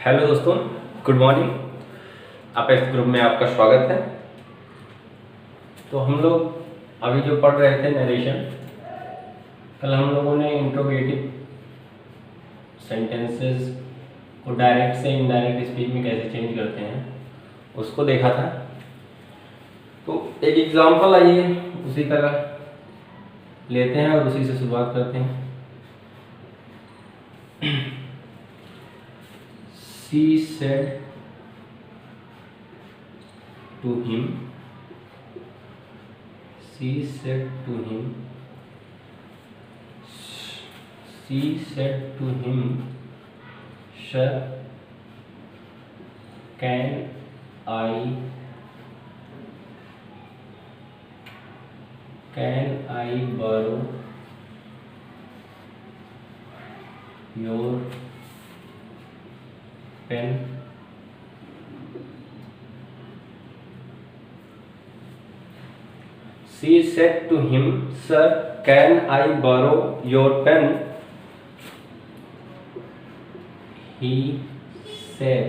Hello दोस्तों, good morning. Apex group में आपका स्वागत है। तो हम लोग अभी जो पढ़ रहे थे नरेशन, कल हम लोगों ने इंट्रोगेटिव सेंटेंसेस को डायरेक्ट से इनडायरेक्ट स्पीच में कैसे चेंज करते हैं उसको देखा था। तो एक एग्जांपल आइए उसी का लेते हैं और उसी से शुरुआत करते हैं। She said to him, she said to him, she said to him, sir, can I borrow your pen? She said to him, sir, can I borrow your pen? He said,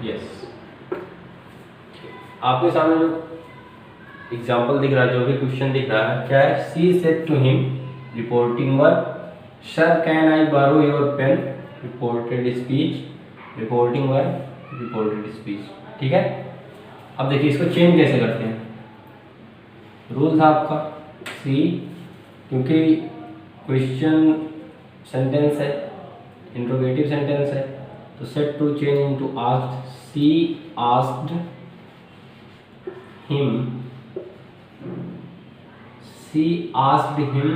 yes. आपके सामने जो example दिख रहा है, जो भी question दिख रहा है, क्या है? She said to him, reporting verb, sir, can I borrow your pen? Reported speech, reporting verb, reported speech. ठीक है। अब देखिए इसको चेंज कैसे करते हैं। रूल था आपका सी, क्योंकि क्वेश्चन सेंटेंस है, इंट्रोगेटिव सेंटेंस है, तो said to change into asked. She asked him, she asked him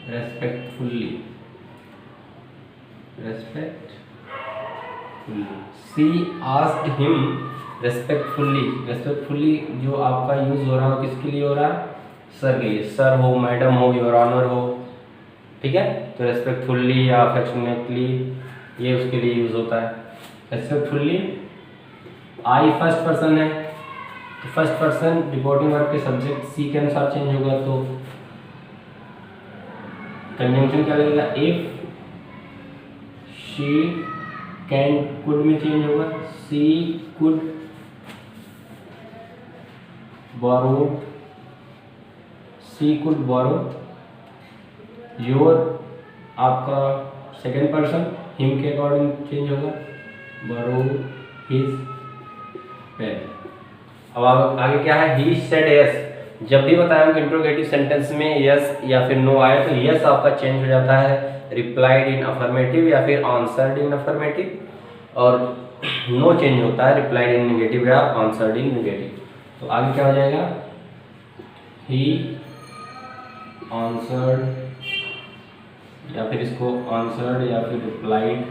respectfully, she asked him respectfully. Respectfully जो आपका यूज हो रहा है किसके लिए हो रहा है? सर के लिए। सर हो, मैडम हो, योर ऑनर हो, ठीक है। तो रेस्पेक्टफुल्ली या अफेक्शनेटली ये उसके लिए यूज होता है। रेस्पेक्टफुल्ली आई फर्स्ट पर्सन है, तो फर्स्ट पर्सन रिपोर्टिंग वर्ब के सब्जेक्ट सी के अनुसार चेंज होगा, तो कंजंक्शन क्या लगेगा? इफ शी कैन, कुड में चेंज होगा, she could borrow, she could borrow your, आपका सेकेंड पर्सन हिम के अकॉर्डिंग चेंज होगा, बोरो हिज पेन। अब आगे क्या है? He said yes. जब भी बताया कि इंट्रोगेटिव सेंटेंस में यस या फिर नो आए तो यस आपका चेंज हो जाता है रिप्लाइड इन अफर्मेटिव या फिर आंसर्ड इन अफर्मेटिव, और नो चेंज होता है रिप्लाइड इन नेगेटिव या आंसर्ड इन नेगेटिव। तो आगे क्या हो जाएगा? ही आंसर्ड, या फिर इसको आंसर्ड या फिर रिप्लाइड,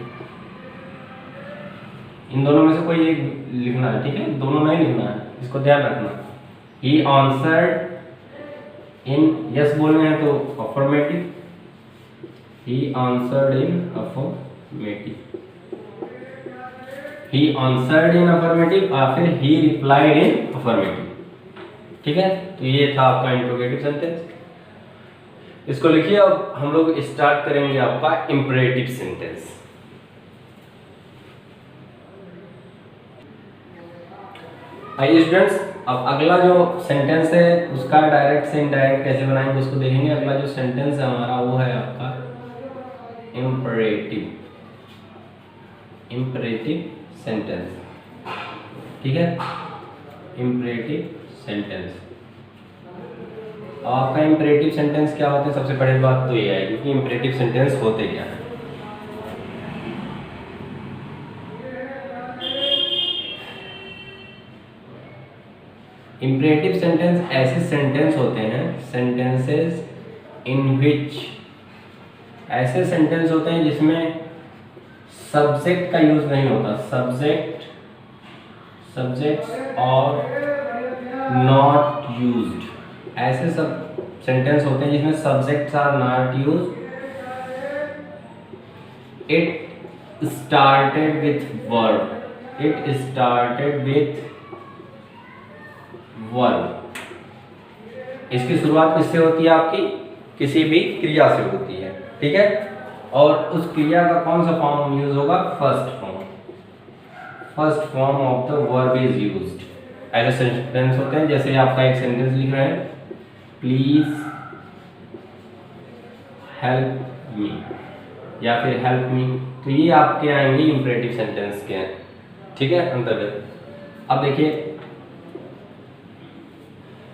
इन दोनों में से कोई एक लिखना है, ठीक है, दोनों नहीं लिखना है, इसको ध्यान रखना। ही आंसर्ड इन, यस बोलने हैं तो affirmative, he answered in affirmative, he answered in affirmative या फिर ही रिप्लाइड इन अफर्मेटिव। ठीक है, तो ये था आपका इंट्रोगेटिव सेंटेंस। इसको लिखिए। अब हम लोग स्टार्ट करेंगे आपका इंपरेटिव सेंटेंस। आइए स्टूडेंट्स, अब अगला जो सेंटेंस है उसका डायरेक्ट से इनडायरेक्ट कैसे बनाएंगे उसको देखेंगे। अगला जो सेंटेंस है हमारा वो है आपका इंपरेटिव, इंपरेटिव सेंटेंस। ठीक है, इंपरेटिव सेंटेंस। आपका इंपरेटिव सेंटेंस क्या होते हैं? सबसे पहली बात तो ये है कि इंपरेटिव सेंटेंस होते क्या है। इंपरेटिव सेंटेंस ऐसे सेंटेंस होते हैं, सेंटेंसेस इन विच, ऐसे सेंटेंस होते हैं जिसमें सब्जेक्ट का यूज नहीं होता। सब्जेक्ट्स और नॉट यूज्ड, ऐसे सब सेंटेंस होते हैं जिसमें subjects are not used. It started with verb, it started with verb. इसकी शुरुआत किससे होती है? आपकी किसी भी क्रिया से होती है, ठीक है। और उस क्रिया का कौन सा फॉर्म यूज होगा? First form. First form of the verb is used. ऐसे सेंटेंस होते हैं, जैसे आपका एक सेंटेंस लिख रहे हैं, प्लीज हेल्प मी या फिर हेल्प मी, तो ये आपके आएंगे इंपरेटिव सेंटेंस के हैं, ठीक है, अंतर्गत। अब देखिए,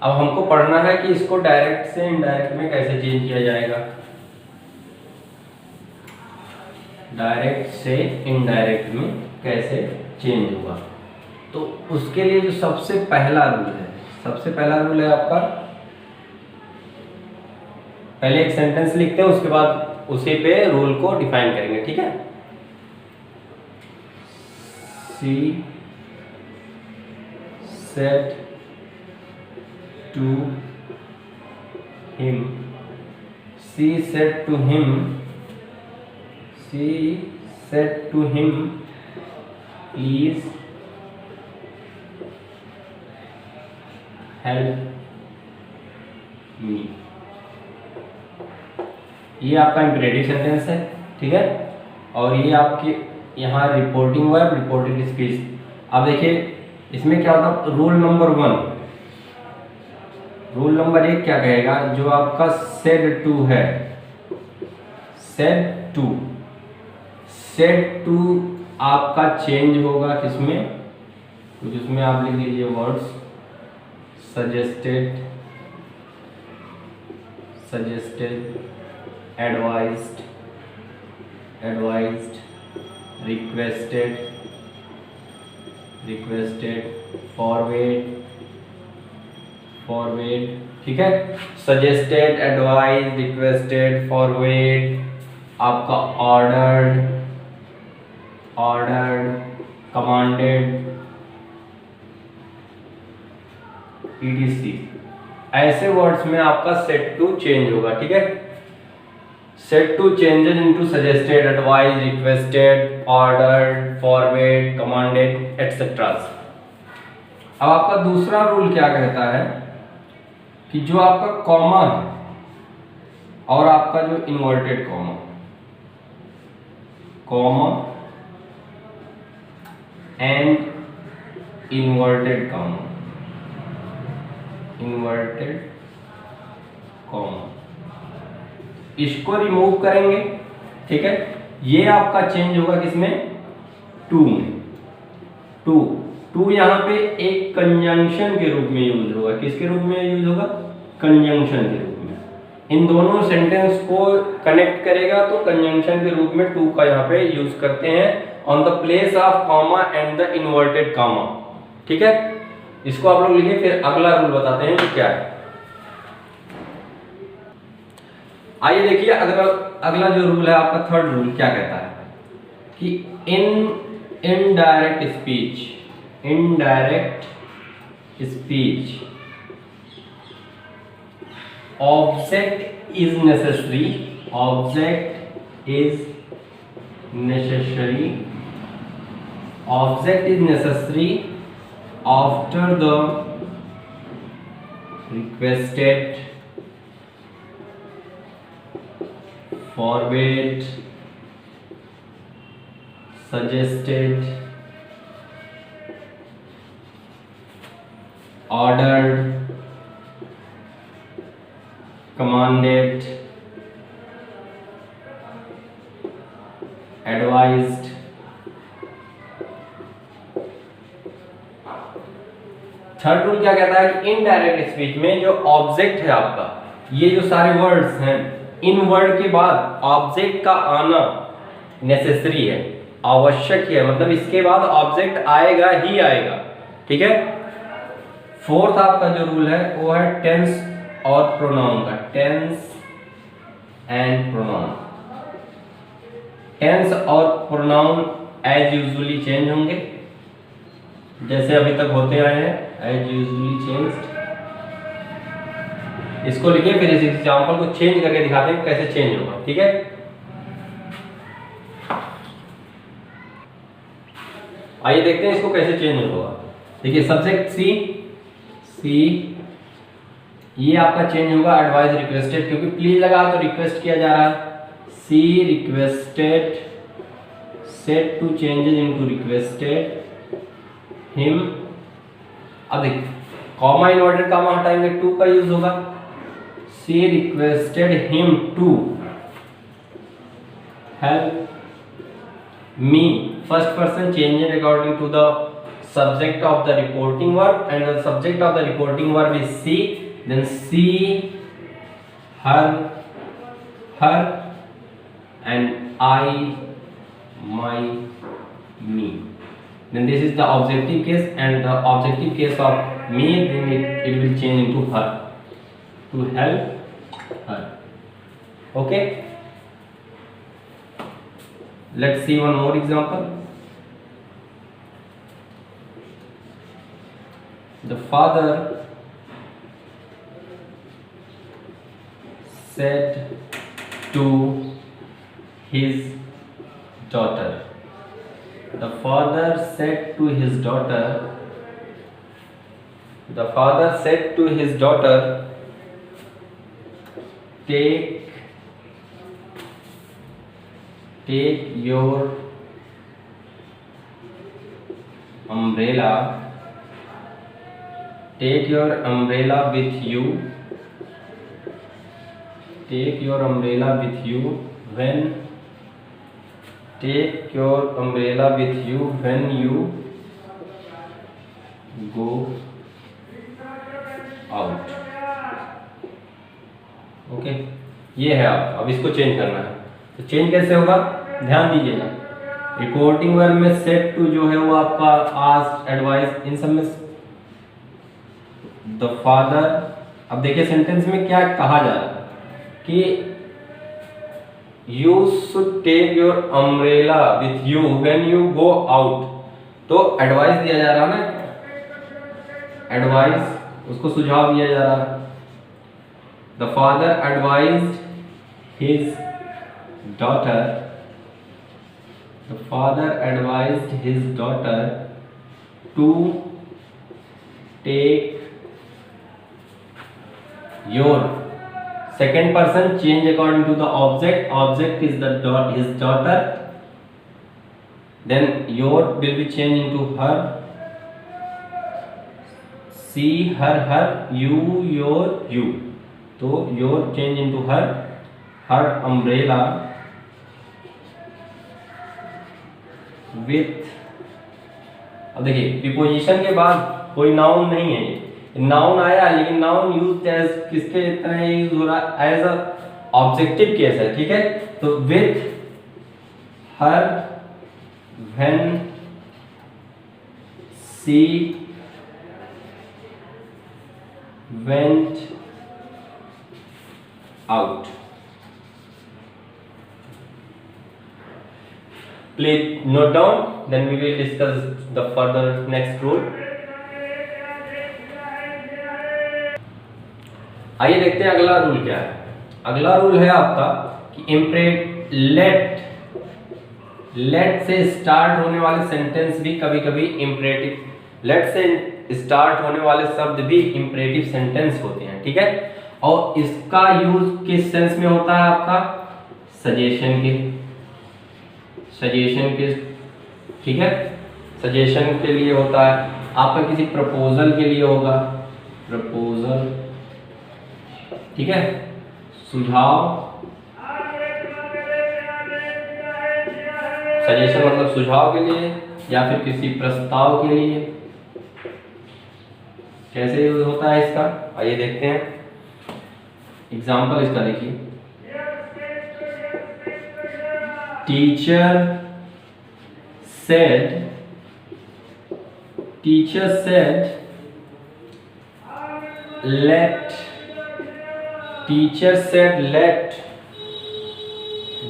अब हमको पढ़ना है कि इसको डायरेक्ट से इनडायरेक्ट में कैसे चेंज किया जाएगा। डायरेक्ट से इनडायरेक्ट में कैसे चेंज होगा, तो उसके लिए जो सबसे पहला रूल है, सबसे पहला रूल है आपका, पहले एक सेंटेंस लिखते हैं, उसके बाद उसी पे रूल को डिफाइन करेंगे, ठीक है। She said to him, she said to him, she said to him please help me. ये आपका इंपरेटिव सेंटेंस है, ठीक है। और ये आपके यहाँ रिपोर्टिंग वर्ब, रिपोर्टेड स्पीच। अब देखिए इसमें क्या होता है, रूल नंबर 1, रूल नंबर 1 क्या कहेगा, जो आपका सेड टू है, सेड टू, सेड टू आपका चेंज होगा किसमें, कुछ उसमें आप लिख लीजिए words, suggested, suggested, advised, advised, requested, requested, forward, forward, ठीक है। सजेस्टेड, एडवाइज, रिक्वेस्टेड, फॉरवर्ड, आपका ऑर्डर्ड, ऑर्डर्ड, कमांडेड, etc। ऐसे वर्ड्स में आपका सेट टू चेंज होगा, ठीक है। Said to changes into suggested, advise, requested, ordered, forward, commanded, etcetera. अब आपका दूसरा रूल क्या कहता है कि जो आपका कॉमा है और आपका जो inverted comma, comma and inverted comma, inverted comma, इसको रिमूव करेंगे, ठीक है। ये आपका चेंज होगा किसमें, टू में। टू, टू यहाँ पे एक कंजंक्शन के रूप में यूज होगा, किसके रूप में यूज होगा, कंजंक्शन के रूप में। इन दोनों सेंटेंस को कनेक्ट करेगा तो कंजंक्शन के रूप में टू का यहाँ पे यूज करते हैं, on the place of comma and the inverted comma, ठीक है। इसको आप लोग लिखिए, फिर अगला रूल बताते हैं कि क्या है। आइए देखिए अगला जो रूल है आपका, थर्ड रूल क्या कहता है कि in indirect speech, indirect speech object is necessary, object is necessary, object is necessary after the requested, forward, suggested, ordered, commanded, advised, third rule क्या कहता है कि इनडायरेक्ट स्पीच में जो ऑब्जेक्ट है आपका, ये जो सारे वर्ड्स हैं, इन वर्ड के बाद ऑब्जेक्ट का आना नेसेसरी है, आवश्यक है, मतलब इसके बाद ऑब्जेक्ट आएगा ही आएगा, ठीक है। फोर्थ आपका जो रूल है वो है टेंस और प्रोनाउन का, टेंस एंड प्रोनाउन। टेंस और प्रोनाउन एज यूजुअली चेंज होंगे, जैसे अभी तक होते आए हैं, एज यूजुअली चेंज्ड। इसको लिखिए, फिर इस एग्जांपल को चेंज करके दिखाते हैं कैसे चेंज होगा, ठीक है। आइए देखते हैं इसको कैसे चेंज होगा। देखिए सब्जेक्ट सी, सी ये आपका चेंज होगा एडवाइस रिक्वेस्टेड, क्योंकि प्लीज लगा तो रिक्वेस्ट किया जा रहा है। She requested said to changes into requested him. अब देखिए कॉमा इन्वर्टेड कॉमा हटाएंगे, टू का यूज होगा। She requested him to help me, first person changes according to the subject of the reporting verb, and the subject of the reporting verb is she, then she, her and I, my, me. Then this is the objective case, and the objective case of me, then it will change into her, to help her. Okay, let's see one more example. The father said to his daughter. The father said to his daughter. The father said to his daughter, take your umbrella. Take your umbrella with you. Take your umbrella with you when. Take your umbrella with you when you go out. Okay, ये है आप, अब इसको change करना है। तो change कैसे होगा, ध्यान दीजिएगा। रिपोर्टिंग वर्ब में सेट टू जो है वो आपका आस्क्ड, एडवाइस, इन सब में द फादर। अब देखिए सेंटेंस में क्या कहा जा रहा है कि you should take your umbrella with you when you go out. तो एडवाइस दिया जा रहा है ना, एडवाइस, उसको सुझाव दिया जा रहा है। The father advised his daughter. The father advised his daughter to take your, second person change according to the object. Object is the his daughter, then your will be changed into her. She, her, you, your, you. तो your change into her. Her umbrella with, अब देखिए preposition के बाद कोई noun नहीं है, noun आया लेकिन नाउन यूज एज किसके तरह यूज हो रहा है, एज अ ऑब्जेक्टिव केस है, ठीक है। तो with her when she went out. Please note down, then we will discuss the further next rule. आइए देखते हैं अगला रूल क्या है। अगला रूल है आपका कि लेट से स्टार्ट होने वाले सेंटेंस भी कभी कभी इम्परेटिव, लेट से स्टार्ट होने वाले शब्द भी इम्परेटिव सेंटेंस होते हैं, ठीक है। और इसका यूज किस सेंस में होता है आपका, सजेशन के, ठीक है, सजेशन के लिए होता है। आपका किसी प्रपोजल के लिए होगा, प्रपोजल, ठीक है, सुझाव, सजेशन मतलब सुझाव के लिए, या फिर किसी प्रस्ताव के लिए। कैसे यूज होता है इसका, आइए देखते हैं एग्जाम्पल इसका। देखिए, teacher said let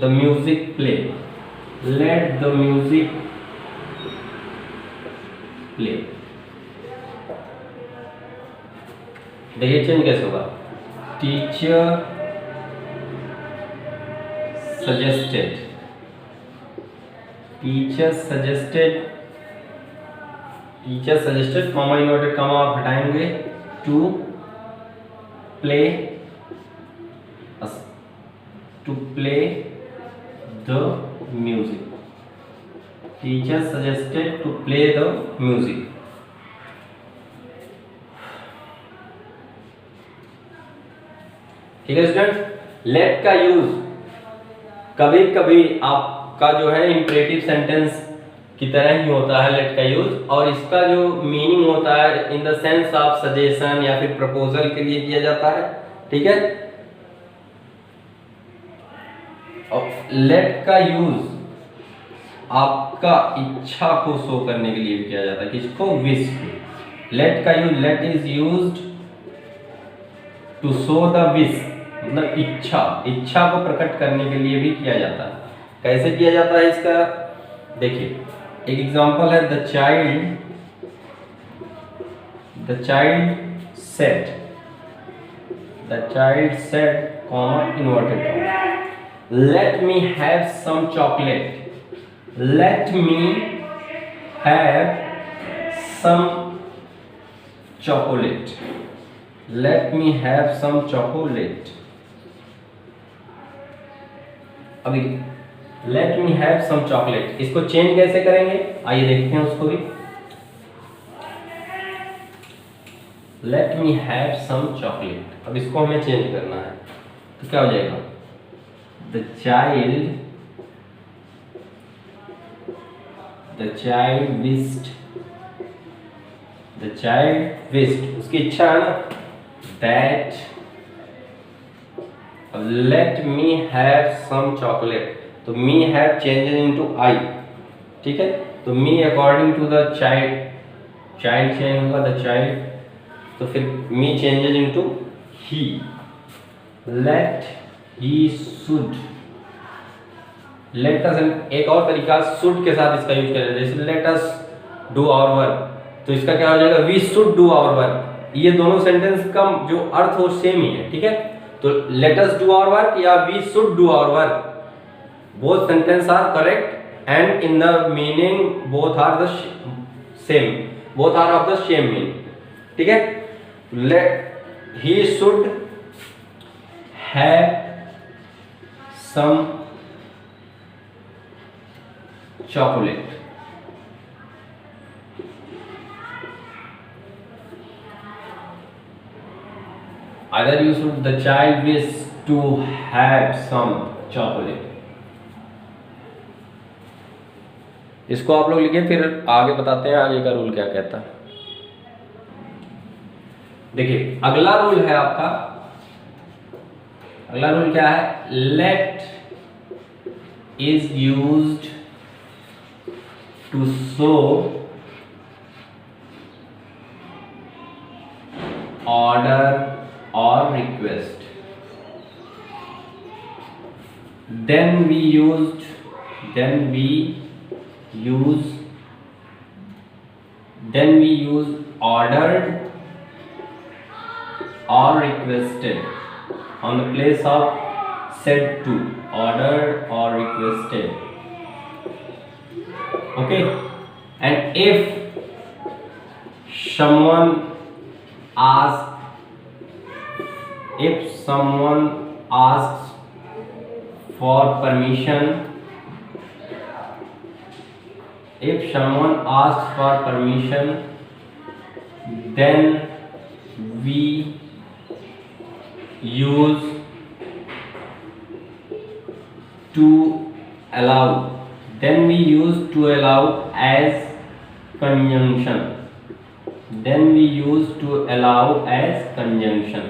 the music play. Let the music play. देखिए चेंज कैसे होगा, teacher suggested comma inverted comma आप हटाएंगे, to play the music, teacher suggested to play the music. ठीक है स्टूडेंट्स, लेट का यूज कभी कभी आपका जो है इंपरेटिव सेंटेंस की तरह ही होता है लेट का यूज, और इसका जो मीनिंग होता है in the sense of suggestion या फिर प्रपोजल के लिए किया जाता है। ठीक है, और लेट का यूज आपका इच्छा को शो करने के लिए भी किया जाता है। किसको? विश। लेट का use, let is used to show the wish, मतलब इच्छा को प्रकट करने के लिए भी किया जाता है। कैसे किया जाता है इसका देखिए, एक एग्जांपल है the child said comma inverted comma, let me have some chocolate, let me have some chocolate, let me have some chocolate। अभी let me have some chocolate, इसको चेंज कैसे करेंगे आइए देखते हैं उसको भी। let me have some chocolate, अब इसको हमें चेंज करना है तो क्या हो जाएगा? the child wished, उसकी इच्छा है ना, that let me have some chocolate, तो me have changes into I। ठीक है, तो me according to the child change होगा the child, तो फिर me changes into he, let he should, let us, एक और तरीका शुड के साथ इसका यूज करें, जैसे let us do our work, तो इसका क्या हो जाएगा? We should do our work. ये दोनों सेंटेंस का जो अर्थ हो सेम ही है। ठीक है, तो let us do our work या we should do our work, both sentence are correct and in the meaning both are the same, both are of the same meaning. ठीक है, let he should have some chocolate, either you should, the child wish to have some chocolate। इसको आप लोग लिखिए, फिर आगे बताते हैं आगे का रूल क्या कहता है। देखिए अगला रूल है आपका, अगला रूल क्या है? Let is used to show order or request, then we use ordered or requested on the place of said to, ordered or requested। Okay, and if someone asks for permission, then we use to allow, as conjunction,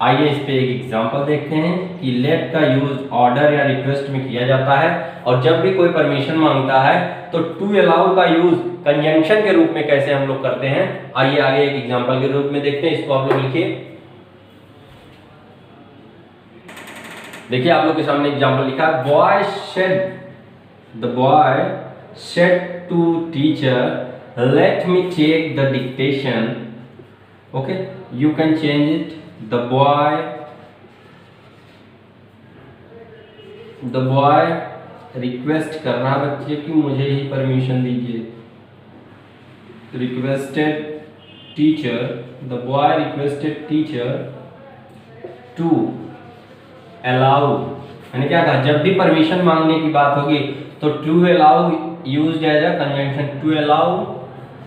आइए इस पे एक example देखते हैं कि late का use order या request में किया जाता है, और जब भी कोई परमिशन मांगता है तो टू अलाउ का यूज कंजंक्शन के रूप में कैसे हम लोग करते हैं, आइए आगे एक एग्जांपल के रूप में देखते हैं। इसको आप लोग लिखिए, देखिए आप लोग के सामने एग्जांपल लिखा है, the boy said to teacher, let me take the dictation। okay, you can change it, the boy request कर रहा बच्चे कि मुझे ही परमिशन दीजिए, requested teacher, the boy requested teacher to allow, मैंने क्या कहा, जब भी परमिशन मांगने की बात होगी तो to allow used as a conjunction, to allow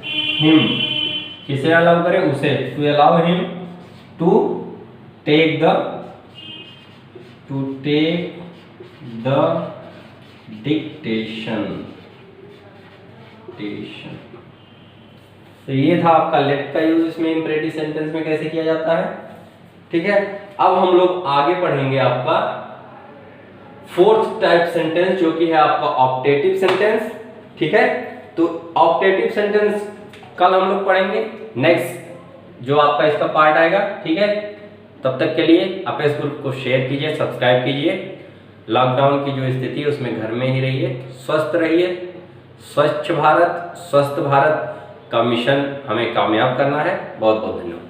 him, किसे अलाउ करें, उसे, to allow him to take the dictation. तो ये था आपका लेट का यूज इसमें इंपरेटिव सेंटेंस में कैसे किया जाता है। ठीक है, अब हम लोग आगे पढ़ेंगे आपका फोर्थ टाइप सेंटेंस जो कि है आपका ऑप्टेटिव सेंटेंस। ठीक है, तो ऑप्टेटिव सेंटेंस कल हम लोग पढ़ेंगे, नेक्स्ट जो आपका इसका पार्ट आएगा। ठीक है, तब तक के लिए आप इस ग्रुप को शेयर कीजिए, सब्सक्राइब कीजिए। लॉकडाउन की जो स्थिति है उसमें घर में ही रहिए, स्वस्थ रहिए। स्वच्छ भारत स्वस्थ भारत का मिशन हमें कामयाब करना है। बहुत बहुत धन्यवाद।